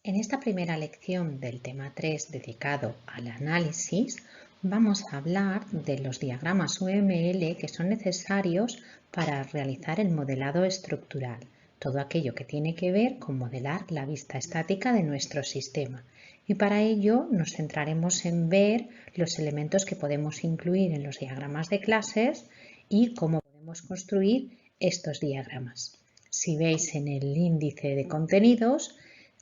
En esta primera lección del tema 3 dedicado al análisis, vamos a hablar de los diagramas UML que son necesarios para realizar el modelado estructural, todo aquello que tiene que ver con modelar la vista estática de nuestro sistema. Y para ello nos centraremos en ver los elementos que podemos incluir en los diagramas de clases y cómo podemos construir estos diagramas. Si veis en el índice de contenidos,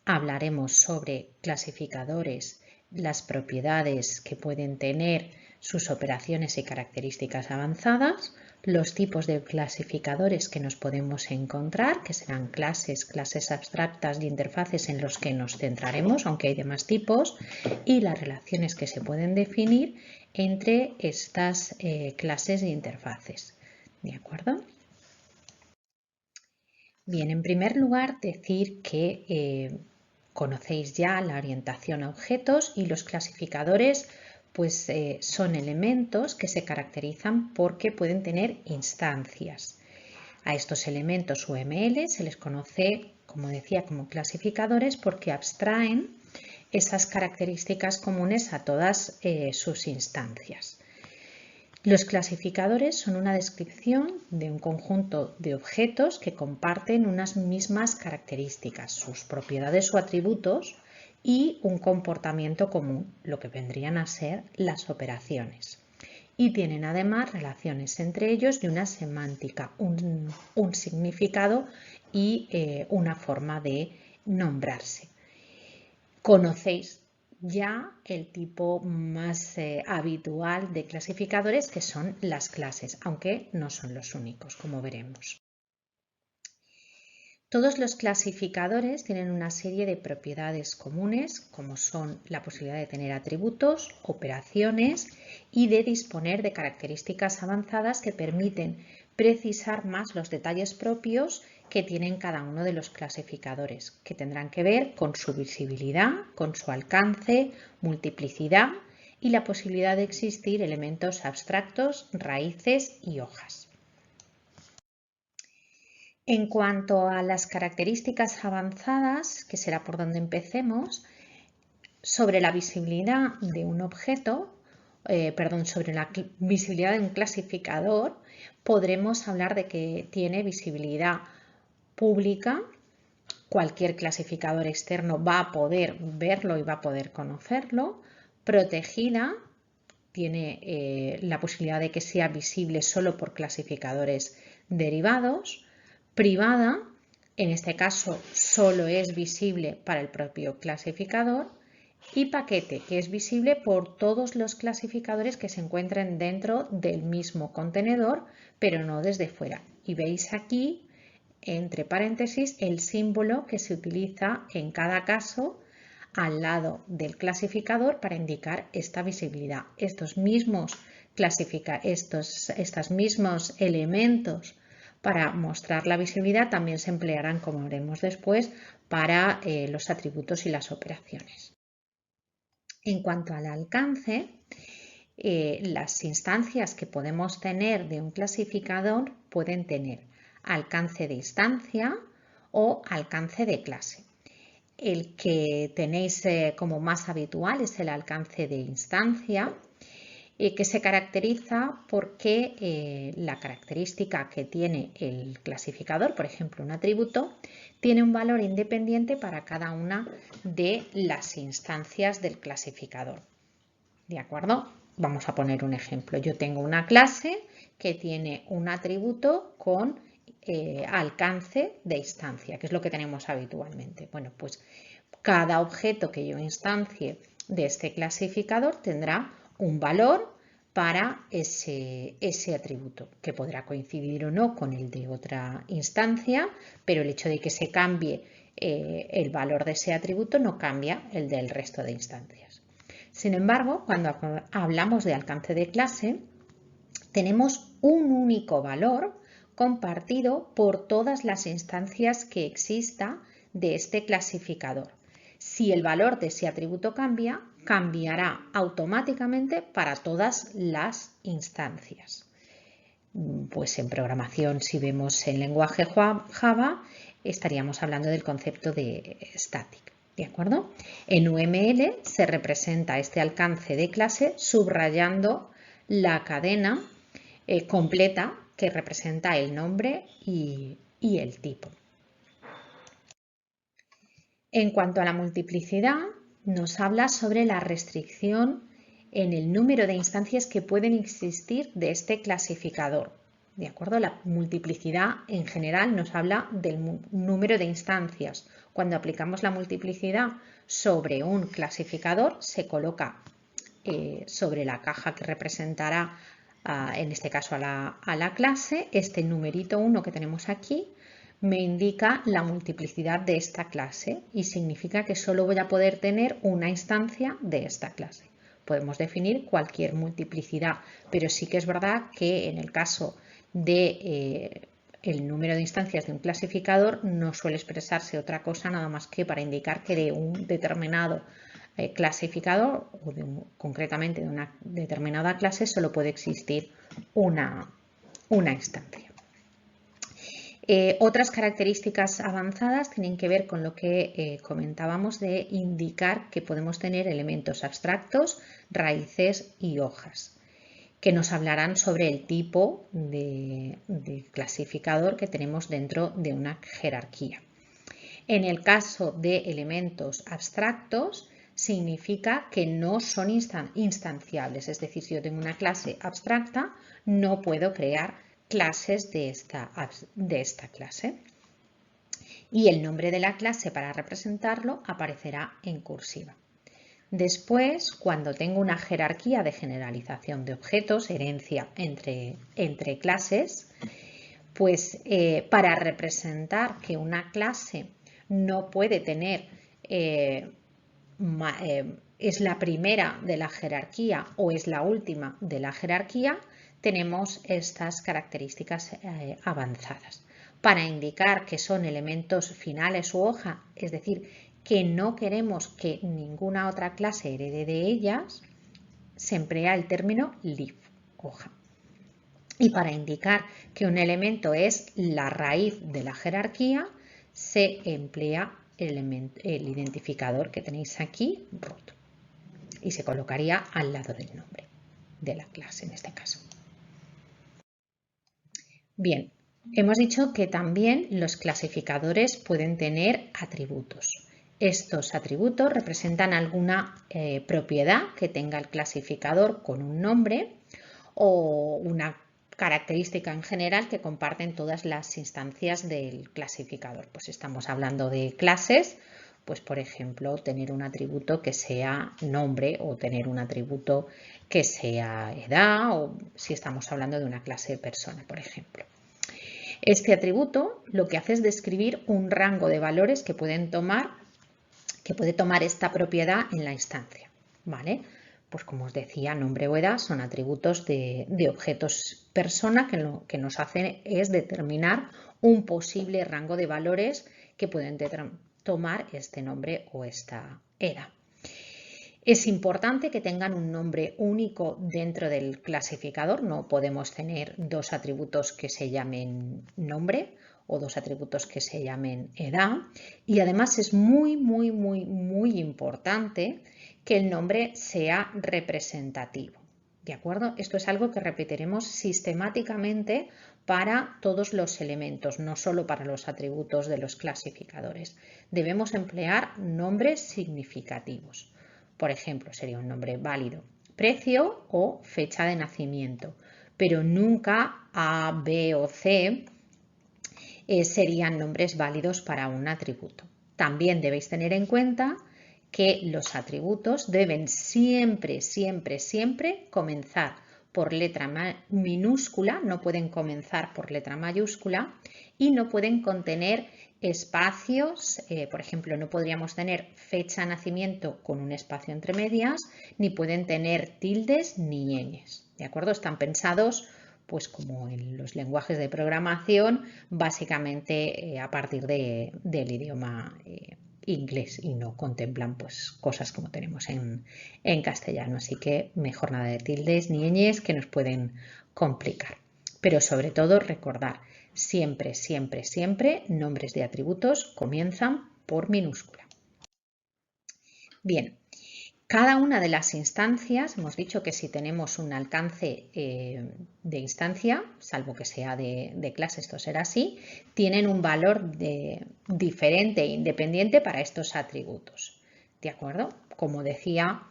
hablaremos sobre clasificadores, las propiedades que pueden tener sus operaciones y características avanzadas, los tipos de clasificadores que nos podemos encontrar, que serán clases abstractas y interfaces en los que nos centraremos, aunque hay demás tipos, y las relaciones que se pueden definir entre estas clases e interfaces. ¿De acuerdo? Bien, en primer lugar, decir que conocéis ya la orientación a objetos y los clasificadores pues, son elementos que se caracterizan porque pueden tener instancias. A estos elementos UML se les conoce, como decía, como clasificadores porque abstraen esas características comunes a todas sus instancias. Los clasificadores son una descripción de un conjunto de objetos que comparten unas mismas características, sus propiedades o atributos y un comportamiento común, lo que vendrían a ser las operaciones. Y tienen además relaciones entre ellos y una semántica, un significado y una forma de nombrarse. Conocéis ya el tipo más habitual de clasificadores, que son las clases, aunque no son los únicos, como veremos. Todos los clasificadores tienen una serie de propiedades comunes, como son la posibilidad de tener atributos, operaciones y de disponer de características avanzadas que permiten precisar más los detalles propios que tienen cada uno de los clasificadores, que tendrán que ver con su visibilidad, con su alcance, multiplicidad y la posibilidad de existir elementos abstractos, raíces y hojas. En cuanto a las características avanzadas, que será por donde empecemos, sobre la visibilidad de un objeto, sobre la visibilidad de un clasificador, podremos hablar de que tiene visibilidad pública. Cualquier clasificador externo va a poder verlo y va a poder conocerlo. Protegida, tiene la posibilidad de que sea visible solo por clasificadores derivados. Privada, en este caso solo es visible para el propio clasificador. Y paquete, que es visible por todos los clasificadores que se encuentren dentro del mismo contenedor, pero no desde fuera. Y veis aquí, entre paréntesis, el símbolo que se utiliza en cada caso al lado del clasificador para indicar esta visibilidad. Estos mismos elementos para mostrar la visibilidad también se emplearán, como veremos después, para los atributos y las operaciones. En cuanto al alcance, las instancias que podemos tener de un clasificador pueden tener alcance de instancia o alcance de clase. El que tenéis como más habitual es el alcance de instancia, que se caracteriza porque la característica que tiene el clasificador, por ejemplo un atributo, tiene un valor independiente para cada una de las instancias del clasificador. ¿De acuerdo? Vamos a poner un ejemplo. Yo tengo una clase que tiene un atributo con alcance de instancia, que es lo que tenemos habitualmente. Bueno, pues cada objeto que yo instancie de este clasificador tendrá un valor para ese atributo, que podrá coincidir o no con el de otra instancia, pero el hecho de que se cambie el valor de ese atributo no cambia el del resto de instancias. Sin embargo, cuando hablamos de alcance de clase, tenemos un único valor compartido por todas las instancias que exista de este clasificador. Si el valor de ese atributo cambia, cambiará automáticamente para todas las instancias. Pues en programación, si vemos el lenguaje Java, estaríamos hablando del concepto de static. ¿De acuerdo? En UML se representa este alcance de clase subrayando la cadena completa que representa el nombre y el tipo. En cuanto a la multiplicidad, nos habla sobre la restricción en el número de instancias que pueden existir de este clasificador. ¿De acuerdo? La multiplicidad en general nos habla del número de instancias. Cuando aplicamos la multiplicidad sobre un clasificador, se coloca sobre la caja que representará, en este caso a la clase, este numerito 1 que tenemos aquí me indica la multiplicidad de esta clase y significa que solo voy a poder tener una instancia de esta clase. Podemos definir cualquier multiplicidad, pero sí que es verdad que en el caso de el número de instancias de un clasificador no suele expresarse otra cosa nada más que para indicar que de un determinado clasificador o concretamente de una determinada clase solo puede existir una instancia. Otras características avanzadas tienen que ver con lo que comentábamos de indicar que podemos tener elementos abstractos, raíces y hojas, que nos hablarán sobre el tipo de clasificador que tenemos dentro de una jerarquía. En el caso de elementos abstractos, significa que no son instanciables, es decir, si yo tengo una clase abstracta, no puedo crear clases de esta clase. Y el nombre de la clase para representarlo aparecerá en cursiva. Después, cuando tengo una jerarquía de generalización de objetos, herencia entre clases, pues para representar que una clase no puede tener, es la primera de la jerarquía o es la última de la jerarquía, tenemos estas características avanzadas. Para indicar que son elementos finales u hoja, es decir, que no queremos que ninguna otra clase herede de ellas, se emplea el término leaf, hoja. Y para indicar que un elemento es la raíz de la jerarquía, se emplea el identificador que tenéis aquí, root, y se colocaría al lado del nombre de la clase en este caso. Bien, hemos dicho que también los clasificadores pueden tener atributos. Estos atributos representan alguna propiedad que tenga el clasificador con un nombre o una característica en general que comparten todas las instancias del clasificador. Pues estamos hablando de clases, pues por ejemplo tener un atributo que sea nombre o tener un atributo que sea edad, o si estamos hablando de una clase de persona, por ejemplo. Este atributo lo que hace es describir un rango de valores que puede tomar esta propiedad en la instancia, ¿vale? Pues como os decía, nombre o edad son atributos de objetos persona que lo que nos hacen es determinar un posible rango de valores que pueden tomar este nombre o esta edad. Es importante que tengan un nombre único dentro del clasificador, no podemos tener dos atributos que se llamen nombre o dos atributos que se llamen edad, y además es muy importante que el nombre sea representativo. ¿De acuerdo? Esto es algo que repetiremos sistemáticamente para todos los elementos, no solo para los atributos de los clasificadores. Debemos emplear nombres significativos. Por ejemplo, sería un nombre válido, precio o fecha de nacimiento, pero nunca A, B o C serían nombres válidos para un atributo. También debéis tener en cuenta que los atributos deben siempre comenzar por letra minúscula, no pueden comenzar por letra mayúscula y no pueden contener espacios, por ejemplo, no podríamos tener fecha de nacimiento con un espacio entre medias, ni pueden tener tildes ni ñes, ¿de acuerdo? Están pensados pues como en los lenguajes de programación, básicamente a partir del idioma inglés y no contemplan pues cosas como tenemos en castellano, así que mejor nada de tildes ni ñes que nos pueden complicar. Pero sobre todo recordar, siempre nombres de atributos comienzan por minúscula. Bien, cada una de las instancias, hemos dicho que si tenemos un alcance de instancia, salvo que sea de clase, esto será así, tienen un valor diferente e independiente para estos atributos. ¿De acuerdo? Como decía,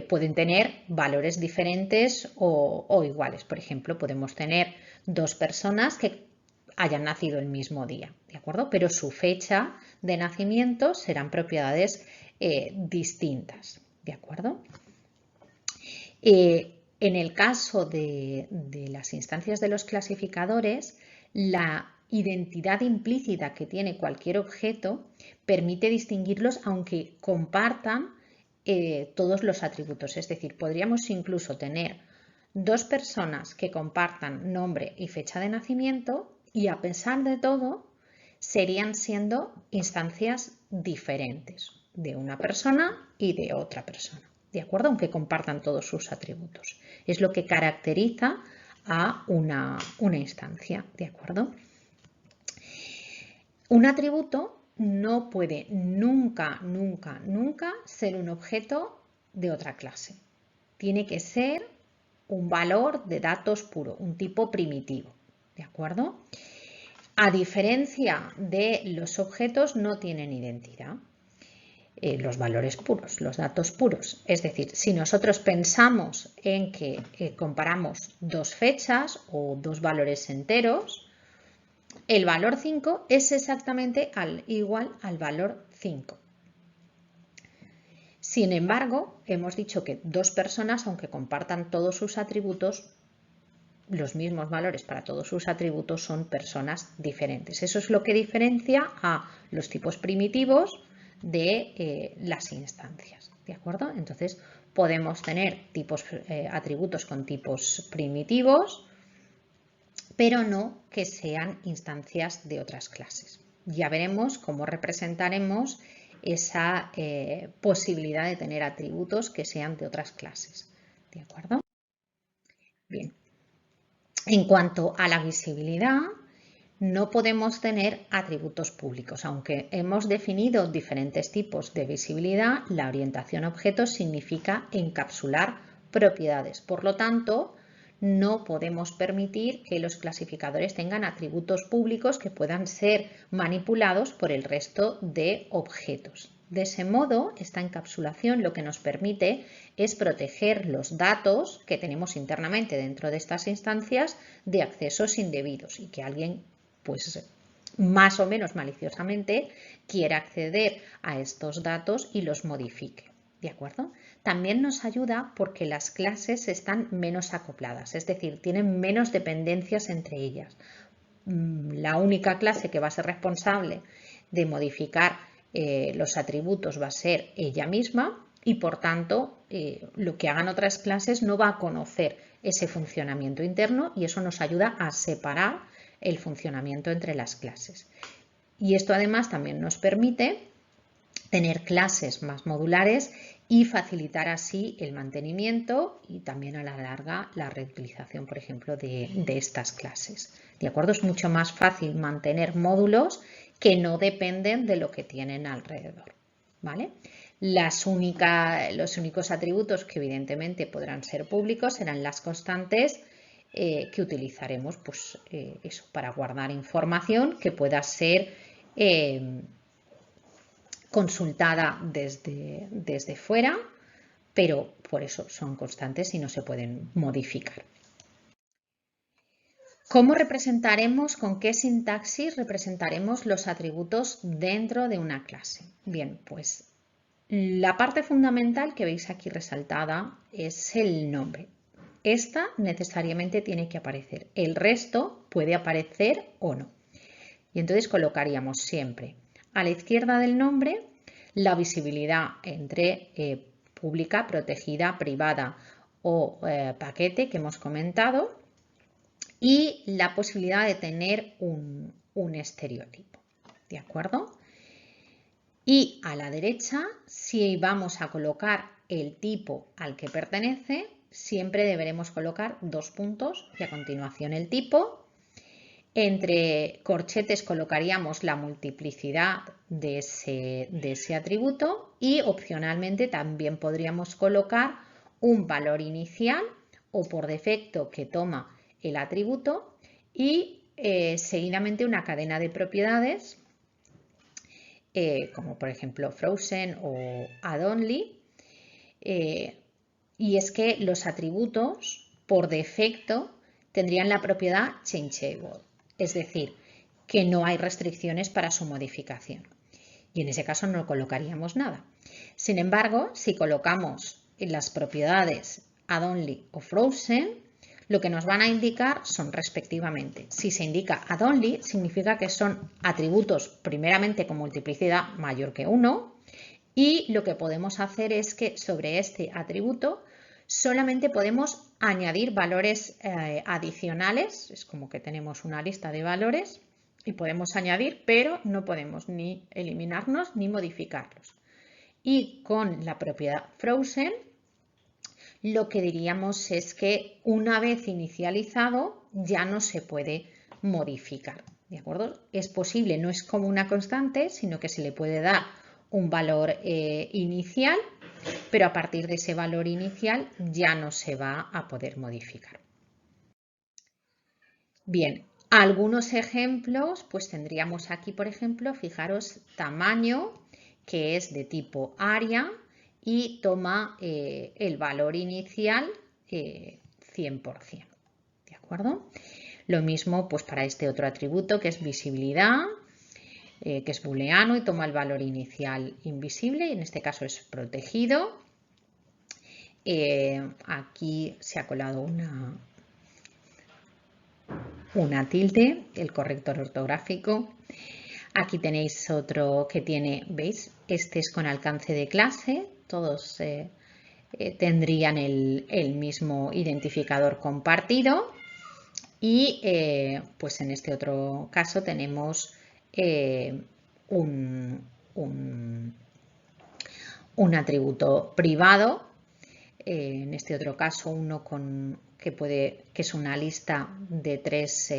pueden tener valores diferentes o iguales. Por ejemplo, podemos tener dos personas que hayan nacido el mismo día, ¿de acuerdo? Pero su fecha de nacimiento serán propiedades distintas, ¿de acuerdo? En el caso de las instancias de los clasificadores, la identidad implícita que tiene cualquier objeto permite distinguirlos aunque compartan todos los atributos. Es decir, podríamos incluso tener dos personas que compartan nombre y fecha de nacimiento y a pesar de todo serían siendo instancias diferentes de una persona y de otra persona, ¿de acuerdo? Aunque compartan todos sus atributos. Es lo que caracteriza a una instancia, ¿de acuerdo? Un atributo no puede nunca, nunca, nunca ser un objeto de otra clase. Tiene que ser un valor de datos puro, un tipo primitivo, ¿de acuerdo? A diferencia de los objetos, no tienen identidad. Los valores puros, los datos puros. Es decir, si nosotros pensamos en que comparamos dos fechas o dos valores enteros, el valor 5 es exactamente igual al valor 5. Sin embargo, hemos dicho que dos personas, aunque compartan todos sus atributos, los mismos valores para todos sus atributos, son personas diferentes. Eso es lo que diferencia a los tipos primitivos de las instancias, ¿de acuerdo? Entonces podemos tener atributos con tipos primitivos, pero no que sean instancias de otras clases. Ya veremos cómo representaremos esa posibilidad de tener atributos que sean de otras clases, ¿de acuerdo? Bien. En cuanto a la visibilidad, no podemos tener atributos públicos. Aunque hemos definido diferentes tipos de visibilidad, la orientación a objetos significa encapsular propiedades. Por lo tanto, no podemos permitir que los clasificadores tengan atributos públicos que puedan ser manipulados por el resto de objetos. De ese modo, esta encapsulación lo que nos permite es proteger los datos que tenemos internamente dentro de estas instancias de accesos indebidos y que alguien, pues más o menos maliciosamente, quiera acceder a estos datos y los modifique. ¿De acuerdo? También nos ayuda porque las clases están menos acopladas, es decir, tienen menos dependencias entre ellas. La única clase que va a ser responsable de modificar los atributos va a ser ella misma y por tanto lo que hagan otras clases no va a conocer ese funcionamiento interno y eso nos ayuda a separar el funcionamiento entre las clases. Y esto además también nos permite tener clases más modulares y facilitar así el mantenimiento y también a la larga la reutilización, por ejemplo, de estas clases. ¿De acuerdo? Es mucho más fácil mantener módulos que no dependen de lo que tienen alrededor. ¿Vale? Los únicos atributos que evidentemente podrán ser públicos serán las constantes que utilizaremos pues, eso, para guardar información que pueda ser consultada desde fuera, pero por eso son constantes y no se pueden modificar. ¿Cómo representaremos, con qué sintaxis representaremos los atributos dentro de una clase? Bien, pues la parte fundamental que veis aquí resaltada es el nombre. Esta necesariamente tiene que aparecer. El resto puede aparecer o no. Y entonces colocaríamos siempre a la izquierda del nombre la visibilidad entre pública, protegida, privada o paquete que hemos comentado y la posibilidad de tener un estereotipo. ¿De acuerdo? Y a la derecha, si vamos a colocar el tipo al que pertenece, siempre deberemos colocar dos puntos y a continuación el tipo. Entre corchetes colocaríamos la multiplicidad de ese atributo y opcionalmente también podríamos colocar un valor inicial o por defecto que toma el atributo y seguidamente una cadena de propiedades como por ejemplo Frozen o Add-Only. Y es que los atributos por defecto tendrían la propiedad changeable, es decir, que no hay restricciones para su modificación. Y en ese caso no colocaríamos nada. Sin embargo, si colocamos en las propiedades Add-Only o Frozen, lo que nos van a indicar son respectivamente. Si se indica Add-Only, significa que son atributos primeramente con multiplicidad mayor que 1 y lo que podemos hacer es que sobre este atributo solamente podemos añadir valores adicionales, es como que tenemos una lista de valores y podemos añadir, pero no podemos ni eliminarnos ni modificarlos. Y con la propiedad Frozen, lo que diríamos es que una vez inicializado ya no se puede modificar, ¿de acuerdo? Es posible, no es como una constante, sino que se le puede dar un valor inicial, pero a partir de ese valor inicial ya no se va a poder modificar. Bien, algunos ejemplos, pues tendríamos aquí, por ejemplo, fijaros, tamaño, que es de tipo área y toma el valor inicial 100%, ¿de acuerdo? Lo mismo pues para este otro atributo que es visibilidad, que es booleano y toma el valor inicial invisible, y en este caso es protegido. Aquí se ha colado una tilde, el corrector ortográfico. Aquí tenéis otro que tiene, ¿veis? Este es con alcance de clase, todos tendrían el mismo identificador compartido y pues en este otro caso tenemos un atributo privado, en este otro caso uno que es una lista de 3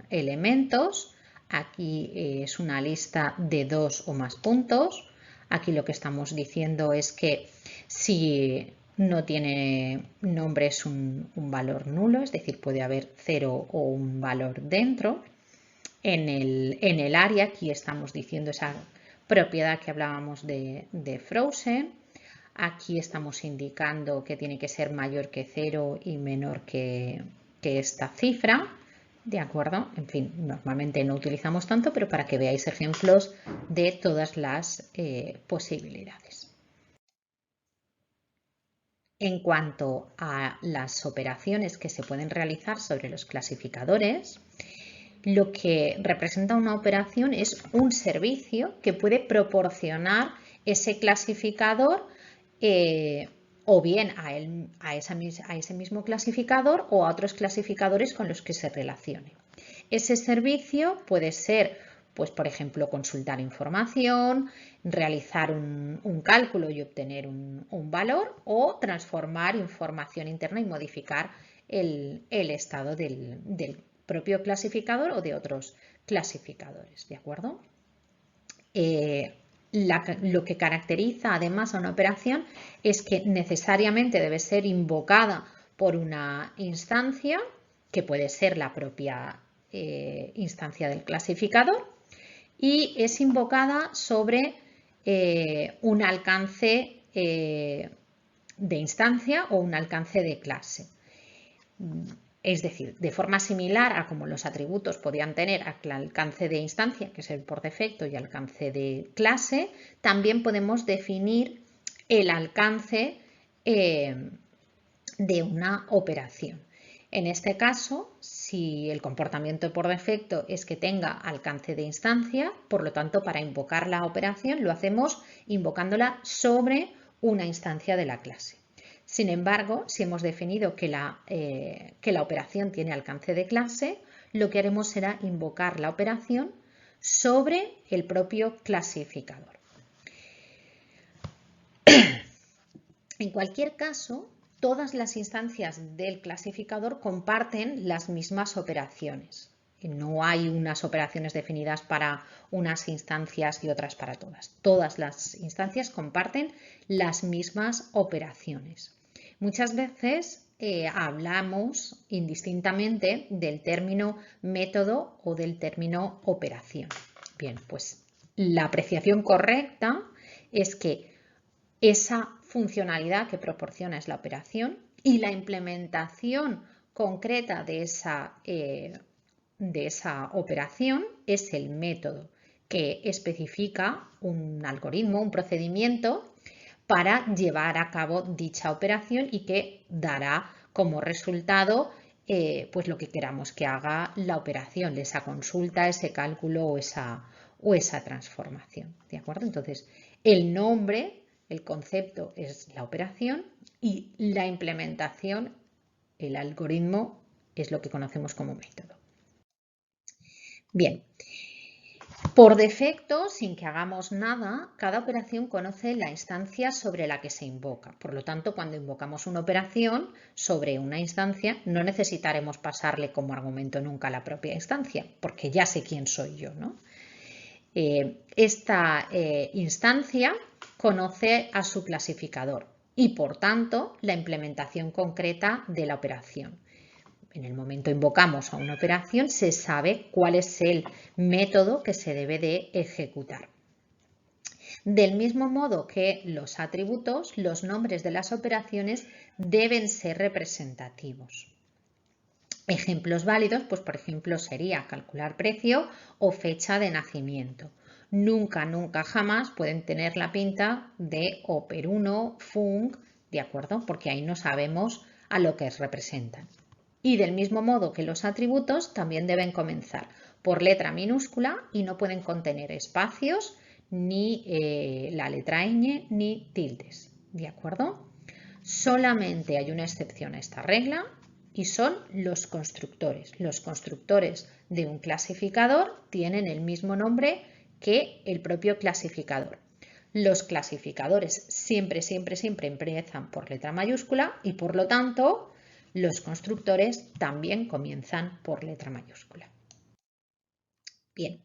elementos. Aquí es una lista de 2 o más puntos. Aquí lo que estamos diciendo es que si no tiene nombre es un valor nulo, es decir, puede haber 0 o un valor dentro. En el área, aquí estamos diciendo esa propiedad que hablábamos de Frozen. Aquí estamos indicando que tiene que ser mayor que 0 y menor que esta cifra. ¿De acuerdo? En fin, normalmente no utilizamos tanto, pero para que veáis ejemplos de todas las posibilidades. En cuanto a las operaciones que se pueden realizar sobre los clasificadores, lo que representa una operación es un servicio que puede proporcionar ese clasificador o bien a ese mismo clasificador o a otros clasificadores con los que se relacione. Ese servicio puede ser, pues, por ejemplo, consultar información, realizar un cálculo y obtener un valor o transformar información interna y modificar el estado del propio clasificador o de otros clasificadores, ¿de acuerdo? Lo que caracteriza además a una operación es que necesariamente debe ser invocada por una instancia, que puede ser la propia instancia del clasificador, y es invocada sobre un alcance de instancia o un alcance de clase. Es decir, de forma similar a como los atributos podían tener alcance de instancia, que es el por defecto, y alcance de clase, también podemos definir el alcance de una operación. En este caso, si el comportamiento por defecto es que tenga alcance de instancia, por lo tanto, para invocar la operación lo hacemos invocándola sobre una instancia de la clase. Sin embargo, si hemos definido que la operación tiene alcance de clase, lo que haremos será invocar la operación sobre el propio clasificador. En cualquier caso, todas las instancias del clasificador comparten las mismas operaciones. No hay unas operaciones definidas para unas instancias y otras para todas. Todas las instancias comparten las mismas operaciones. Muchas veces hablamos indistintamente del término método o del término operación. Bien, pues la apreciación correcta es que esa funcionalidad que proporciona es la operación y la implementación concreta de esa operación es el método que especifica un algoritmo, un procedimiento para llevar a cabo dicha operación y que dará como resultado pues lo que queramos que haga la operación, esa consulta, ese cálculo o esa transformación. ¿De acuerdo? Entonces, el nombre, el concepto es la operación y la implementación, el algoritmo, es lo que conocemos como método. Bien, por defecto, sin que hagamos nada, cada operación conoce la instancia sobre la que se invoca. Por lo tanto, cuando invocamos una operación sobre una instancia, no necesitaremos pasarle como argumento nunca a la propia instancia, porque ya sé quién soy yo, ¿no? Esta instancia conoce a su clasificador y, por tanto, la implementación concreta de la operación. En el momento invocamos a una operación, se sabe cuál es el método que se debe de ejecutar. Del mismo modo que los atributos, los nombres de las operaciones deben ser representativos. Ejemplos válidos, pues por ejemplo sería calcular precio o fecha de nacimiento. Nunca, nunca, jamás pueden tener la pinta de operuno, func, ¿de acuerdo? Porque ahí no sabemos a lo que representan. Y del mismo modo que los atributos también deben comenzar por letra minúscula y no pueden contener espacios, ni la letra ñ, ni tildes, ¿de acuerdo? Solamente hay una excepción a esta regla y son los constructores. Los constructores de un clasificador tienen el mismo nombre que el propio clasificador. Los clasificadores siempre, siempre, siempre empiezan por letra mayúscula y por lo tanto los constructores también comienzan por letra mayúscula. Bien,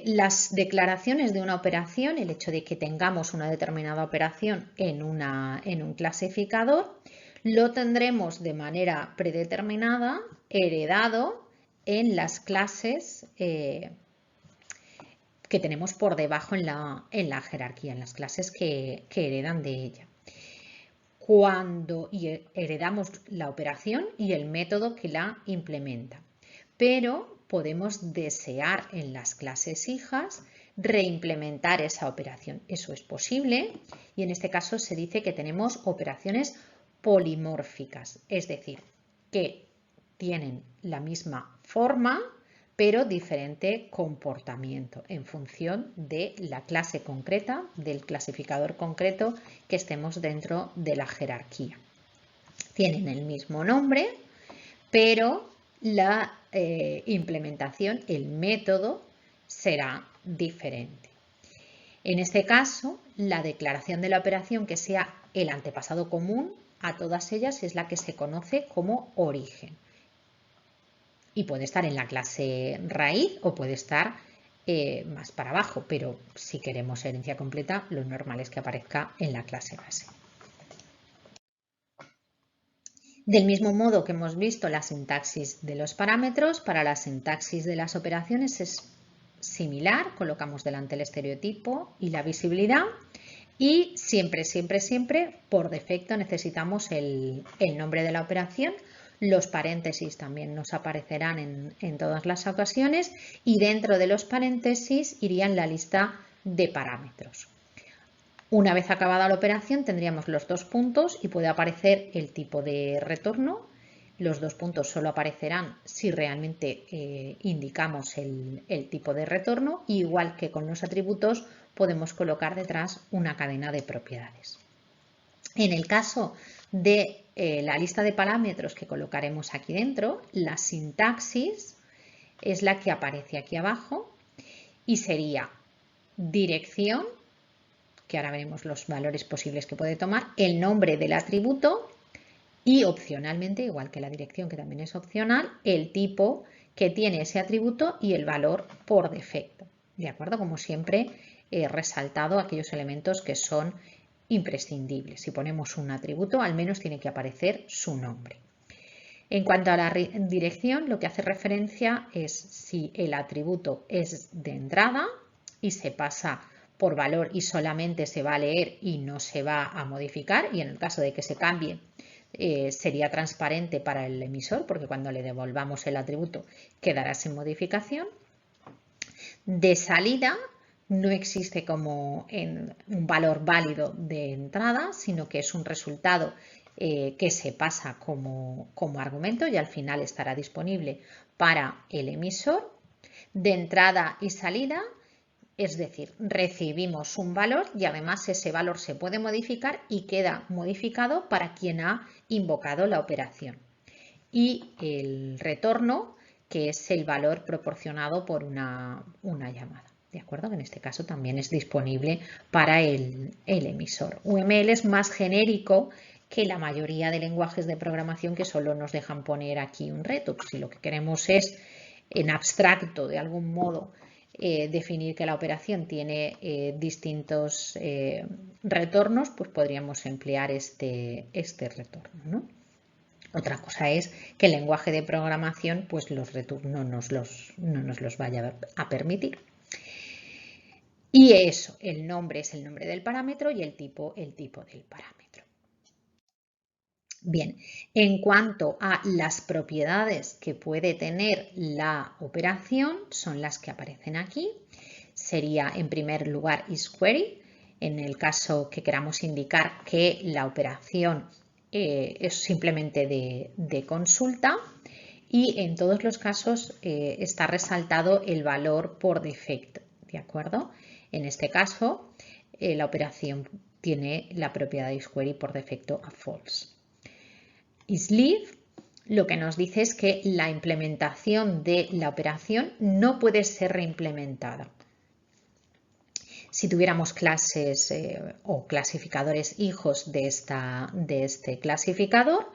las declaraciones de una operación, el hecho de que tengamos una determinada operación en un clasificador, lo tendremos de manera predeterminada, heredado en las clases que tenemos por debajo en la jerarquía, en las clases que heredan de ella. Cuando heredamos la operación y el método que la implementa. Pero podemos desear en las clases hijas reimplementar esa operación. Eso es posible y en este caso se dice que tenemos operaciones polimórficas, es decir, que tienen la misma forma pero diferente comportamiento en función de la clase concreta, del clasificador concreto que estemos dentro de la jerarquía. Tienen el mismo nombre, pero la implementación, el método, será diferente. En este caso, la declaración de la operación que sea el antepasado común a todas ellas es la que se conoce como origen. Y puede estar en la clase raíz o puede estar más para abajo, pero si queremos herencia completa, lo normal es que aparezca en la clase base. Del mismo modo que hemos visto la sintaxis de los parámetros, para la sintaxis de las operaciones es similar, colocamos delante el estereotipo y la visibilidad y siempre, siempre, siempre por defecto necesitamos el nombre de la operación. Los paréntesis también nos aparecerán en todas las ocasiones y dentro de los paréntesis irían la lista de parámetros. Una vez acabada la operación tendríamos los dos puntos y puede aparecer el tipo de retorno. Los dos puntos solo aparecerán si realmente indicamos el tipo de retorno. Y igual que con los atributos podemos colocar detrás una cadena de propiedades. En el caso de la lista de parámetros que colocaremos aquí dentro, la sintaxis es la que aparece aquí abajo y sería dirección, que ahora veremos los valores posibles que puede tomar, el nombre del atributo y opcionalmente, igual que la dirección que también es opcional, el tipo que tiene ese atributo y el valor por defecto. ¿De acuerdo? Como siempre, he resaltado aquellos elementos que son imprescindibles. Si ponemos un atributo, al menos tiene que aparecer su nombre. En cuanto a la dirección, lo que hace referencia es si el atributo es de entrada y se pasa por valor y solamente se va a leer y no se va a modificar, y en el caso de que se cambie sería transparente para el emisor, porque cuando le devolvamos el atributo quedará sin modificación. De salida no existe como un valor válido de entrada, sino que es un resultado que se pasa como argumento y al final estará disponible para el emisor. De entrada y salida, es decir, recibimos un valor y además ese valor se puede modificar y queda modificado para quien ha invocado la operación. Y el retorno, que es el valor proporcionado por una llamada. ¿De acuerdo? En este caso también es disponible para el emisor. UML es más genérico que la mayoría de lenguajes de programación que solo nos dejan poner aquí un reto. Pues si lo que queremos es, en abstracto, de algún modo, definir que la operación tiene distintos retornos, pues podríamos emplear este retorno, ¿no? Otra cosa es que el lenguaje de programación pues los retornos no nos los vaya a permitir. Y eso, el nombre es el nombre del parámetro y el tipo del parámetro. Bien, en cuanto a las propiedades que puede tener la operación, son las que aparecen aquí. Sería en primer lugar isQuery, en el caso que queramos indicar que la operación es simplemente de consulta, y en todos los casos está resaltado el valor por defecto, ¿de acuerdo? En este caso la operación tiene la propiedad de isQuery por defecto a false. isLeave lo que nos dice es que la implementación de la operación no puede ser reimplementada. Si tuviéramos clases o clasificadores hijos de este clasificador,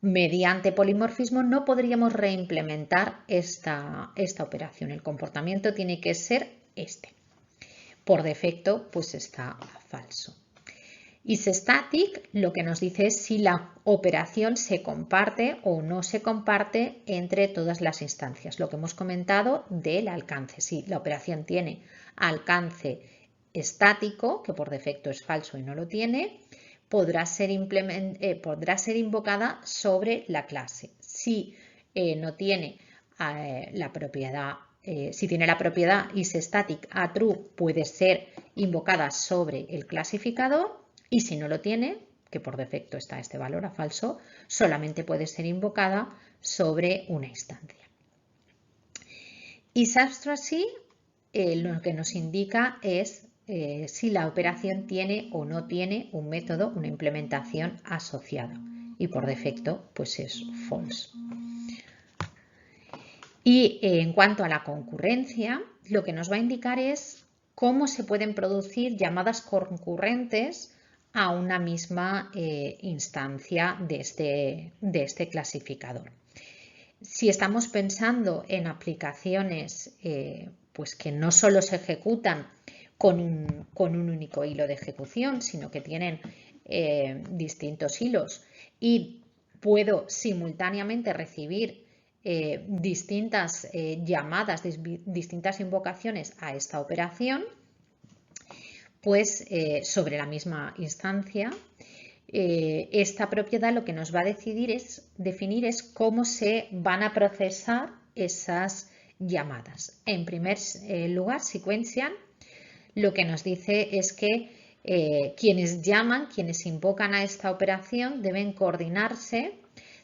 mediante polimorfismo no podríamos reimplementar esta operación. El comportamiento tiene que ser este. Por defecto, pues está falso. isStatic lo que nos dice es si la operación se comparte o no se comparte entre todas las instancias. Lo que hemos comentado del alcance. Si la operación tiene alcance estático, que por defecto es falso y no lo tiene, podrá ser invocada sobre la clase. Si no tiene la propiedad, si tiene la propiedad isStatic a true, puede ser invocada sobre el clasificador, y si no lo tiene, que por defecto está este valor a falso, solamente puede ser invocada sobre una instancia. isAbstract lo que nos indica es si la operación tiene o no tiene un método, una implementación asociada, y por defecto pues es false. Y en cuanto a la concurrencia, lo que nos va a indicar es cómo se pueden producir llamadas concurrentes a una misma instancia de este clasificador. Si estamos pensando en aplicaciones pues que no solo se ejecutan con un único hilo de ejecución, sino que tienen distintos hilos, y puedo simultáneamente recibir distintas llamadas, distintas invocaciones a esta operación, pues sobre la misma instancia, esta propiedad lo que nos va a definir es cómo se van a procesar esas llamadas. En primer lugar, sequential lo que nos dice es que quienes invocan a esta operación deben coordinarse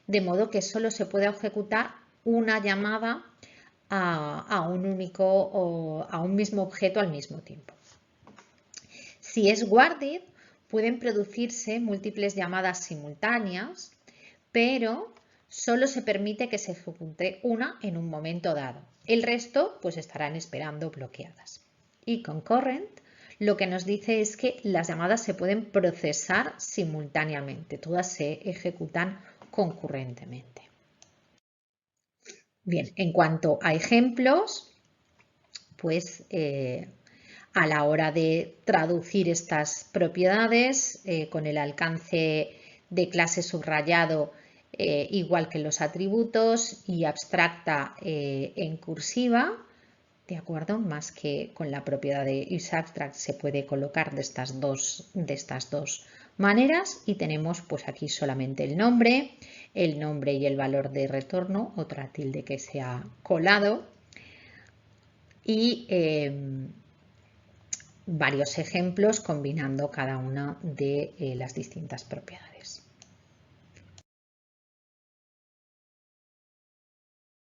de modo que solo se pueda ejecutar una llamada a un mismo objeto al mismo tiempo. Si es guarded, pueden producirse múltiples llamadas simultáneas, pero solo se permite que se ejecute una en un momento dado. El resto pues estarán esperando bloqueadas. Y concurrent lo que nos dice es que las llamadas se pueden procesar simultáneamente, todas se ejecutan concurrentemente. Bien, en cuanto a ejemplos, pues a la hora de traducir estas propiedades con el alcance de clase subrayado igual que los atributos y abstracta en cursiva, ¿de acuerdo? Más que con la propiedad de isAbstract se puede colocar de estas dos maneras y tenemos pues aquí solamente el nombre y el valor de retorno, otra tilde que se ha colado y varios ejemplos combinando cada una de las distintas propiedades.